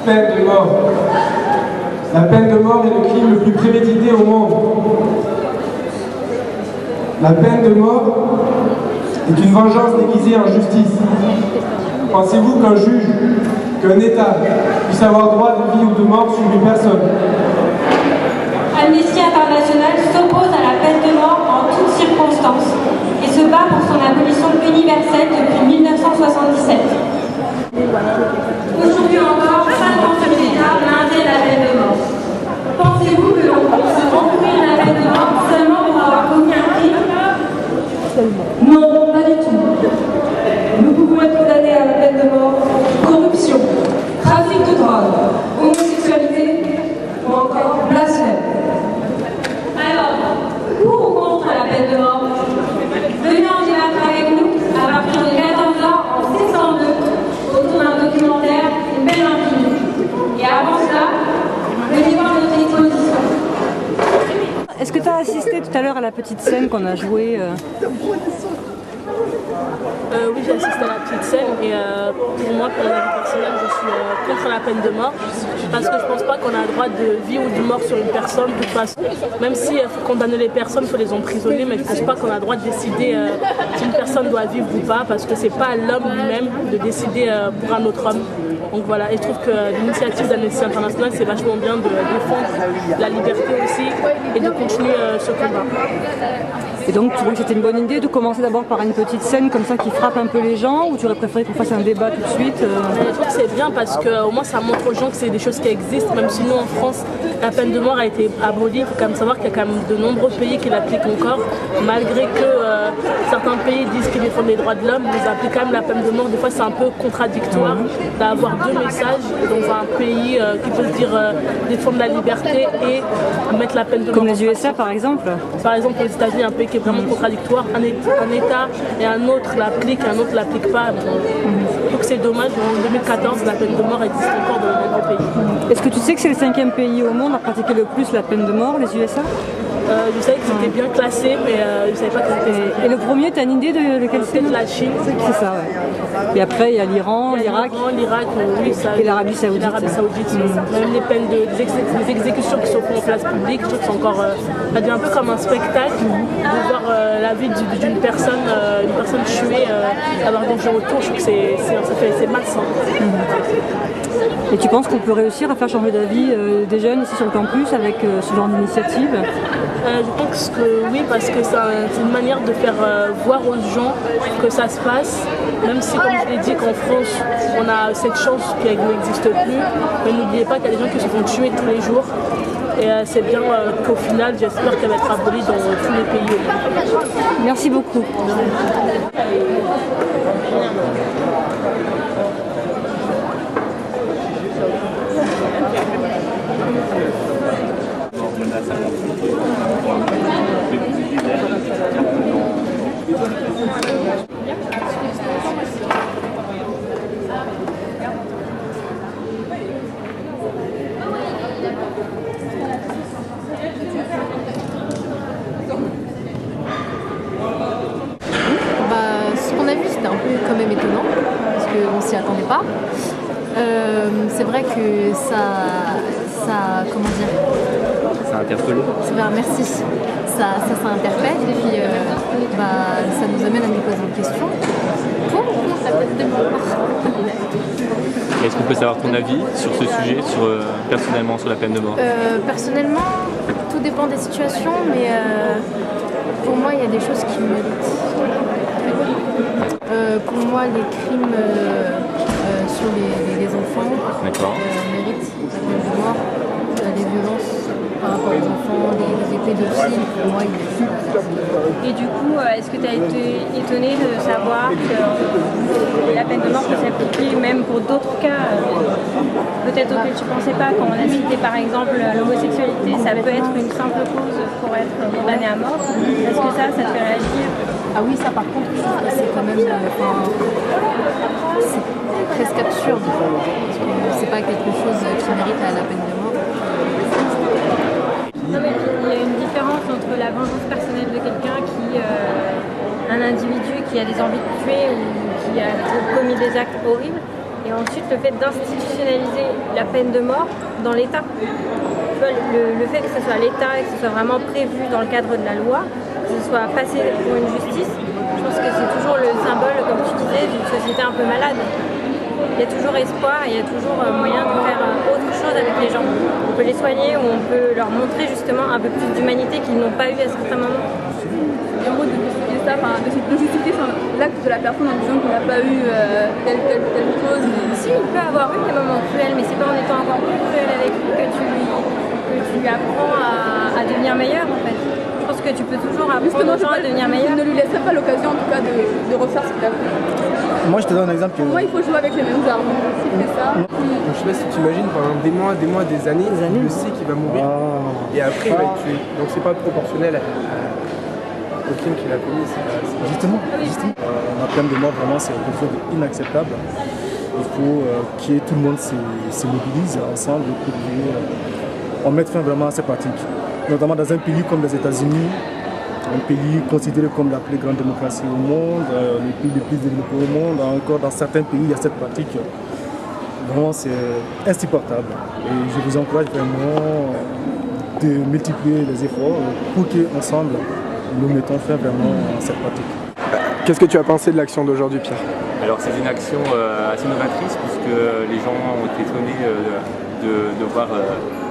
Peine de mort. La peine de mort est le crime le plus prémédité au monde. La peine de mort est une vengeance déguisée en justice. Pensez-vous qu'un juge, qu'un État puisse avoir droit de vie ou de mort sur une personne? Amnesty International s'oppose à la peine de mort en toutes circonstances et se bat pour son abolition universelle depuis 1977. Aujourd'hui encore, 50 États maintiennent la peine de mort. Pensez-vous que l'on puisse encourir la peine de mort seulement pour avoir commis un crime? Non, pas du tout. Nous pouvons être condamnés à la peine de mort pour corruption, trafic de drogue, homosexualité ou encore blasphème. Alors, pour ou contre la peine de mort? Venez en débattre avec nous à partir de 14h en 602 autour d'un documentaire Une belle infinie. Et avant cela, venez voir notre exposition. Est-ce que tu as assisté tout à l'heure à la petite scène qu'on a jouée Oui, j'ai assisté à la petite scène et pour moi, pour mon avis personnel, je suis contre la peine de mort parce que je pense pas qu'on a le droit de vie ou de mort sur une personne de toute façon. Même si il faut condamner les personnes, il faut les emprisonner, mais je pense pas qu'on a le droit de décider si une personne doit vivre ou pas parce que c'est pas à l'homme lui-même de décider pour un autre homme. Donc voilà, et je trouve que l'initiative d'Amnesty International, c'est vachement bien de défendre la liberté aussi et de continuer ce combat. Et donc tu trouves que c'était une bonne idée de commencer d'abord par une petite scène comme ça qui frappe un peu les gens, ou tu aurais préféré qu'on fasse un débat tout de suite Je trouve que c'est bien parce qu'au moins ça montre aux gens que c'est des choses qui existent, même si nous en France la peine de mort a été abolie. Il faut quand même savoir qu'il y a quand même de nombreux pays qui l'appliquent encore, malgré que certains pays disent qu'ils défendent les droits de l'homme, ils appliquent quand même la peine de mort. Des fois c'est un peu contradictoire d'avoir deux messages dans un pays qui peut se dire défendre la liberté et mettre la peine de mort. Comme les USA par exemple? Par exemple aux États-Unis, un pays qui est vraiment contradictoire, un État et un autre l'applique, un autre l'applique pas. Donc c'est dommage, en 2014 la peine de mort existe encore dans de nombreux pays. Est-ce que tu sais que c'est le 5e pays au monde à pratiquer le plus la peine de mort, les USA? Je savais que c'était bien classé, mais je ne savais pas que c'était... Et le premier, tu as une idée de lequel c'est? La Chine. C'est ça, ouais. Et après, il y a l'Iran, l'Irak. L'Irak, oui, ça. Et l'Arabie Saoudite. Même les peines les exécutions qui sont faites en place publique, je trouve que c'est encore... ça devient un peu comme un spectacle de voir la vie d'une personne, tuée, avoir des gens autour. Je trouve que c'est malsain. Et tu penses qu'on peut réussir à faire changer d'avis des jeunes ici sur le campus avec ce genre d'initiative? Je pense que oui, parce que c'est une manière de faire voir aux gens que ça se passe, même si, comme je l'ai dit, qu'en France, on a cette chance qu'elle n'existe plus, mais n'oubliez pas qu'il y a des gens qui se font tuer tous les jours. Et c'est bien qu'au final, j'espère qu'elle va être abolie dans tous les pays. Merci beaucoup. Ce qu'on a vu, c'était un peu quand même étonnant parce qu'on ne s'y attendait pas. C'est vrai que ça comment dire, ça interpelle. Merci. Ça interpelle et puis ça nous amène à nous poser une question. Pour ou contre la peine de mort? Est-ce qu'on peut savoir ton avis sur ce sujet, personnellement sur la peine de mort? Personnellement, tout dépend des situations, mais pour moi, il y a des choses qui méritent. Pour moi, les crimes sur les enfants méritent la peine de mort. Les violences par rapport aux enfants, les pédophiles, pour moi, ils méritent. Et du coup, est-ce que tu as été étonné de savoir que la peine de mort peut s'appliquer même pour d'autres cas peut-être auxquels tu ne pensais pas, quand on a cité par exemple l'homosexualité, ça peut être une simple cause pour être condamné à mort. Est-ce que ça te fait réagir? Ah oui, ça par contre, c'est quand même c'est presque absurde. Parce que c'est pas quelque chose qui mérite la peine de mort. vengeance personnelle de quelqu'un un individu qui a des envies de tuer ou qui a commis des actes horribles. Et ensuite, le fait d'institutionnaliser la peine de mort dans l'État. Le fait que ce soit l'État et que ce soit vraiment prévu dans le cadre de la loi, que ce soit passé pour une justice, je pense que c'est toujours le symbole, comme tu disais, d'une société un peu malade. Il y a toujours espoir, il y a toujours moyen de faire autre chose avec les gens. On peut les soigner ou on peut leur montrer justement un peu plus d'humanité qu'ils n'ont pas eu à certains moments. Et en gros, de justifier ça, de justifier l'acte de la personne en disant qu'il n'a pas eu telle chose. Si, il peut avoir eu des moments cruels, mais c'est pas en étant encore plus cruel avec lui que tu lui apprends à devenir meilleur en fait. Je pense que tu peux toujours apprendre aux gens à devenir meilleur. Ne lui laisserai pas l'occasion en tout cas de refaire ce qu'il a fait. Moi je te donne un exemple. Pour moi il faut jouer avec les mêmes armes. Si tu fais ça. Je sais pas si tu imagines pendant des mois, des années, il le sait qu'il va mourir. Et après il va être tué. Donc c'est pas proportionnel au crime qu'il a commis. Justement. La peine de mort vraiment c'est quelque chose d'inacceptable. Il faut que tout le monde se mobilise ensemble pour qu'on mette fin vraiment à ces pratiques. Notamment dans un pays comme les États-Unis, un pays considéré comme la plus grande démocratie au monde, le pays le plus développé au monde. Encore dans certains pays, il y a cette pratique. Vraiment, c'est insupportable. Et je vous encourage vraiment de multiplier les efforts pour qu'ensemble, nous mettons fin vraiment à cette pratique. Qu'est-ce que tu as pensé de l'action d'aujourd'hui, Pierre? Alors c'est une action assez novatrice puisque les gens ont été étonnés de voir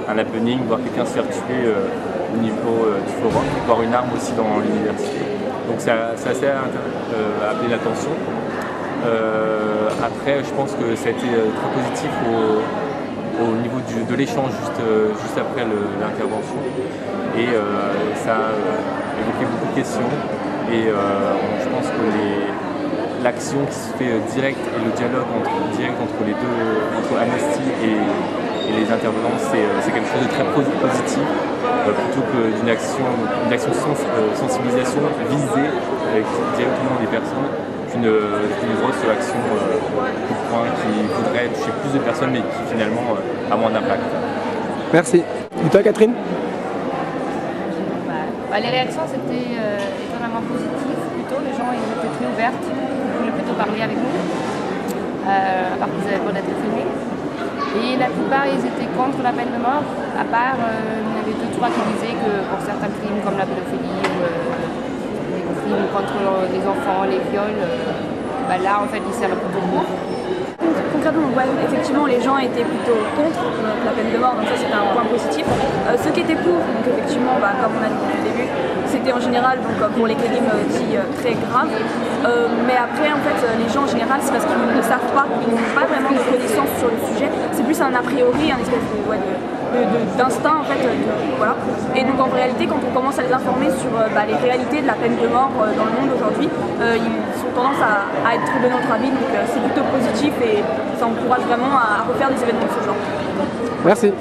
un happening, voir quelqu'un se faire tuer au niveau du forum, voir une arme aussi dans l'université. Donc c'est assez appelé l'attention. Après, je pense que ça a été très positif au niveau de l'échange juste après l'intervention. Et ça a évoqué beaucoup de questions. Et je pense que l'action qui se fait direct et le dialogue entre les deux, entre Amnesty et les intervenants, c'est quelque chose de très positif, plutôt que d'une action sensibilisation visée avec directement des personnes, qu'une grosse action coup de poing qui voudrait toucher plus de personnes mais qui finalement a moins d'impact. Merci. Et toi, Catherine? Les réactions c'était étonnamment positives plutôt, les gens ils étaient très ouverts, ils voulaient plutôt parler avec nous, à part qu'ils avaient peur d'être filmés. Et la plupart ils étaient contre la peine de mort, à part il y en avait 2-3 qui disaient que pour certains crimes comme la pédophilie ou les crimes contre les enfants, les viols, là en fait ils servent plutôt pour. Concrètement, ouais, effectivement, les gens étaient plutôt contre la peine de mort, donc ça c'était un point positif. Ceux qui étaient pour, donc effectivement, comme on a dit depuis le début, c'était en général donc, pour les crimes dits très graves. Mais après, en fait, les gens en général, c'est parce qu'ils ne savent pas, ils n'ont pas vraiment de connaissances sur le sujet. C'est plus un a priori, un espèce d'instinct en fait. Voilà. Et donc en réalité, quand on commence à les informer sur les réalités de la peine de mort dans le monde aujourd'hui, ils ont tendance à être de notre avis, donc c'est plutôt positif et ça encourage vraiment à refaire des événements de ce genre. Merci.